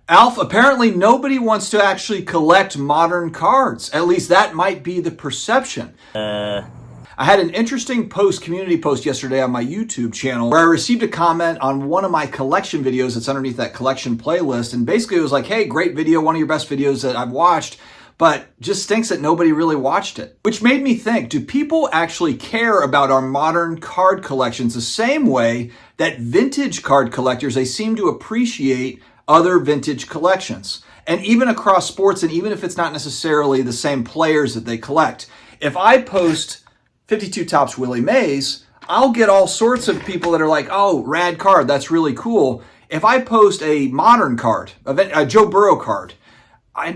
Alf, apparently nobody wants to actually collect modern cards. At least that might be the perception. I had an interesting community post yesterday on my YouTube channel where I received a comment on one of my collection videos that's underneath that collection playlist. And basically it was like, hey, great video, one of your best videos that I've watched, but just stinks that nobody really watched it. Which made me think, do people actually care about our modern card collections the same way that vintage card collectors, they seem to appreciate other vintage collections? And even across sports, and even if it's not necessarily the same players that they collect, if I post 52 Topps Willie Mays, I'll get all sorts of people that are like, oh, rad card, that's really cool. If I post a modern card, a Joe Burrow card,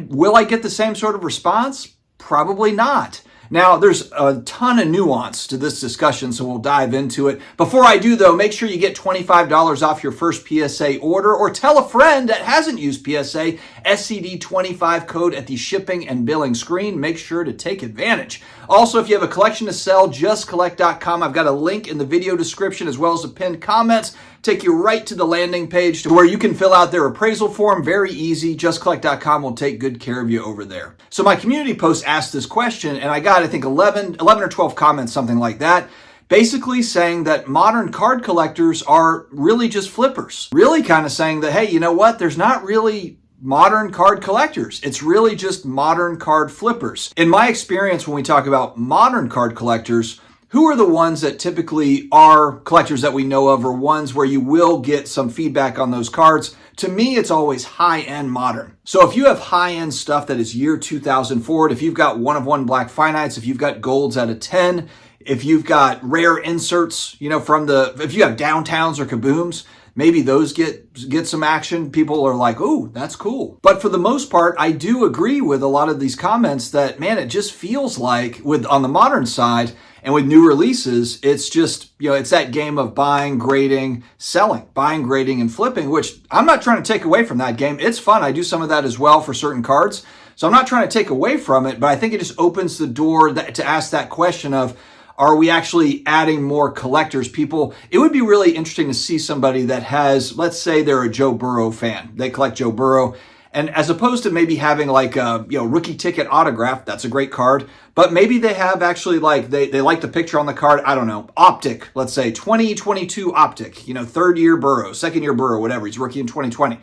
will I get the same sort of response? Probably not. Now, there's a ton of nuance to this discussion, so we'll dive into it. Before I do, though, make sure you get $25 off your first PSA order, or tell a friend that hasn't used PSA, SCD25 code at the shipping and billing screen. Make sure to take advantage. Also, if you have a collection to sell, justcollect.com. I've got a link in the video description as well as the pinned comments. Take you right to the landing page to where you can fill out their appraisal form. Very easy. JustCollect.com will take good care of you over there. So my community post asked this question, and I got, I think, 11 or 12 comments, something like that, basically saying that modern card collectors are really just flippers. Really kind of saying that, hey, you know what? There's not really modern card collectors. It's really just modern card flippers. In my experience, when we talk about modern card collectors, who are the ones that typically are collectors that we know of, or ones where you will get some feedback on those cards? To me, it's always high-end modern. So if you have high-end stuff that is year 2000 forward, if you've got one of one black finites, if you've got golds out of 10, if you've got rare inserts, if you have downtowns or kabooms, maybe those get some action. People are like, ooh, that's cool. But for the most part, I do agree with a lot of these comments that, man, it just feels like on the modern side and with new releases, it's just, it's that game of buying, grading, selling, buying, grading, and flipping, which I'm not trying to take away from that game. It's fun. I do some of that as well for certain cards. So I'm not trying to take away from it, but I think it just opens the door to ask that question of, are we actually adding more collectors? People, it would be really interesting to see somebody that has, let's say they're a Joe Burrow fan. They collect Joe Burrow. And as opposed to maybe having like a rookie ticket autograph, that's a great card. But maybe they have actually they like the picture on the card. I don't know, Optic, let's say 2022 Optic, third year Burrow, second year Burrow, whatever. He's rookie in 2020.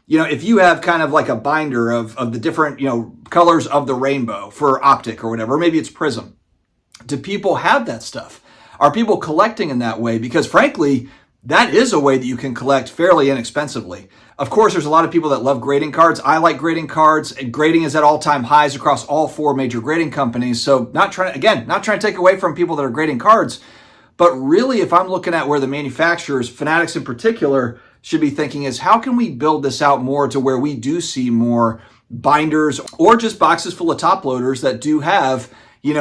If you have kind of like a binder of the different, colors of the rainbow for Optic or whatever, or maybe it's Prism. Do people have that stuff? Are people collecting in that way? Because frankly, that is a way that you can collect fairly inexpensively. Of course, there's a lot of people that love grading cards. I like grading cards, and grading is at all-time highs across all 4 major grading companies. So not trying to take away from people that are grading cards, but really if I'm looking at where the manufacturers, Fanatics in particular, should be thinking is how can we build this out more to where we do see more binders or just boxes full of top loaders that do have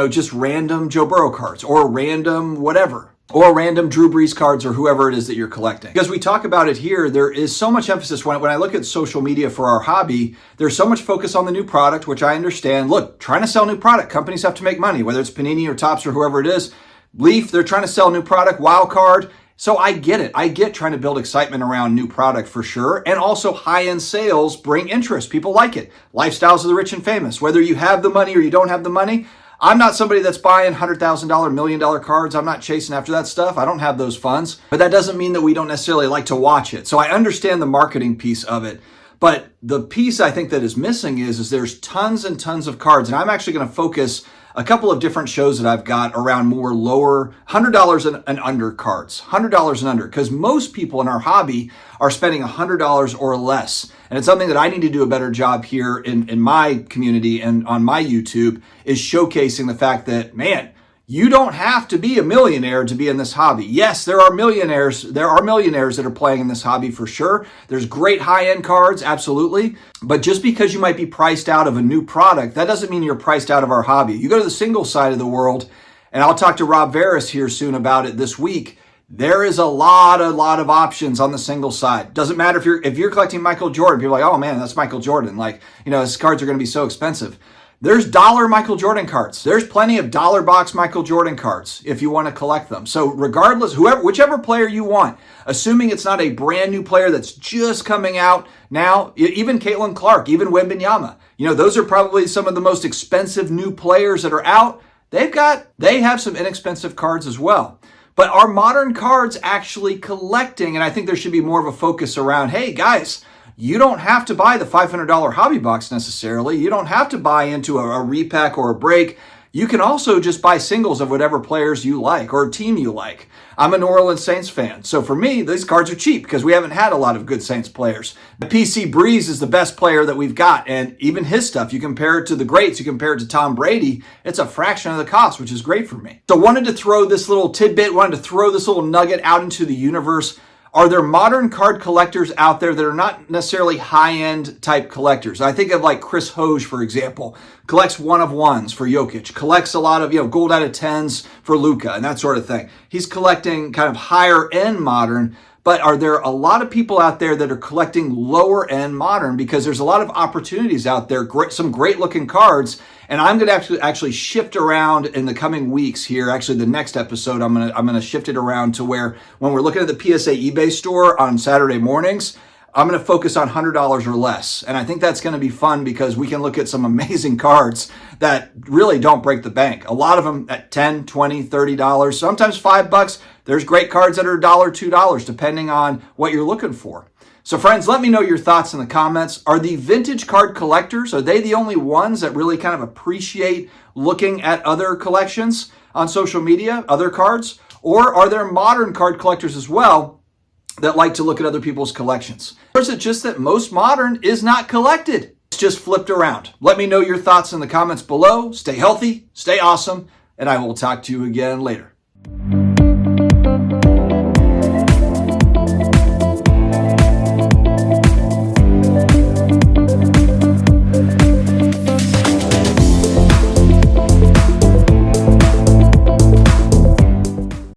just random Joe Burrow cards or random whatever, or random Drew Brees cards or whoever it is that you're collecting. Because we talk about it here, there is so much emphasis when I look at social media for our hobby, there's so much focus on the new product, which I understand. Look, trying to sell new product, companies have to make money, whether it's Panini or Topps or whoever it is. Leaf, they're trying to sell new product, Wild Card. So I get it. I get trying to build excitement around new product for sure. And also high-end sales bring interest. People like it. Lifestyles of the rich and famous. Whether you have the money or you don't have the money, I'm not somebody that's buying $100,000, $1 million cards. I'm not chasing after that stuff. I don't have those funds. But that doesn't mean that we don't necessarily like to watch it. So I understand the marketing piece of it. But the piece I think that is missing is there's tons and tons of cards. And I'm actually going to focus a couple of different shows that I've got around more lower $100 and under cards, $100 and under, because most people in our hobby are spending $100 or less. And it's something that I need to do a better job here in my community and on my YouTube is showcasing the fact that, man, you don't have to be a millionaire to be in this hobby. Yes, there are millionaires that are playing in this hobby for sure. There's great high-end cards, absolutely. But just because you might be priced out of a new product, that doesn't mean you're priced out of our hobby. You go to the single side of the world, and I'll talk to Rob Veras here soon about it this week. There is a lot of options on the single side. Doesn't matter if you're collecting Michael Jordan. People are like, oh man, that's Michael Jordan. His cards are going to be so expensive. There's dollar Michael Jordan cards. There's plenty of dollar box Michael Jordan cards if you want to collect them. So regardless, whichever player you want, assuming it's not a brand new player that's just coming out now, even Caitlin Clark, even Wembanyama, those are probably some of the most expensive new players that are out. They have some inexpensive cards as well. But are modern cards actually collecting? And I think there should be more of a focus around, hey guys, you don't have to buy the $500 hobby box necessarily. You don't have to buy into a repack or a break. You can also just buy singles of whatever players you like or team you like. I'm a New Orleans Saints fan, so for me, these cards are cheap because we haven't had a lot of good Saints players. PC Breeze is the best player that we've got, and even his stuff, you compare it to the greats, you compare it to Tom Brady, it's a fraction of the cost, which is great for me. So wanted to throw this little tidbit, wanted to throw this little nugget out into the universe. Are there modern card collectors out there that are not necessarily high-end type collectors? I think of like Chris Hoge, for example, collects one-of-ones for Jokic, collects a lot of gold out of tens for Luka and that sort of thing. He's collecting kind of higher-end modern, but are there a lot of people out there that are collecting lower-end modern? Because there's a lot of opportunities out there, some great-looking cards. And I'm going to actually shift around in the coming weeks here. Actually, the next episode, I'm going to shift it around to where when we're looking at the PSA eBay store on Saturday mornings, I'm going to focus on $100 or less. And I think that's going to be fun because we can look at some amazing cards that really don't break the bank. A lot of them at $10, $20, $30, sometimes $5. There's great cards that are $1, $2, depending on what you're looking for. So friends, let me know your thoughts in the comments. Are the vintage card collectors, are they the only ones that really kind of appreciate looking at other collections on social media, other cards? Or are there modern card collectors as well that like to look at other people's collections? Or is it just that most modern is not collected? It's just flipped around. Let me know your thoughts in the comments below. Stay healthy, stay awesome, and I will talk to you again later.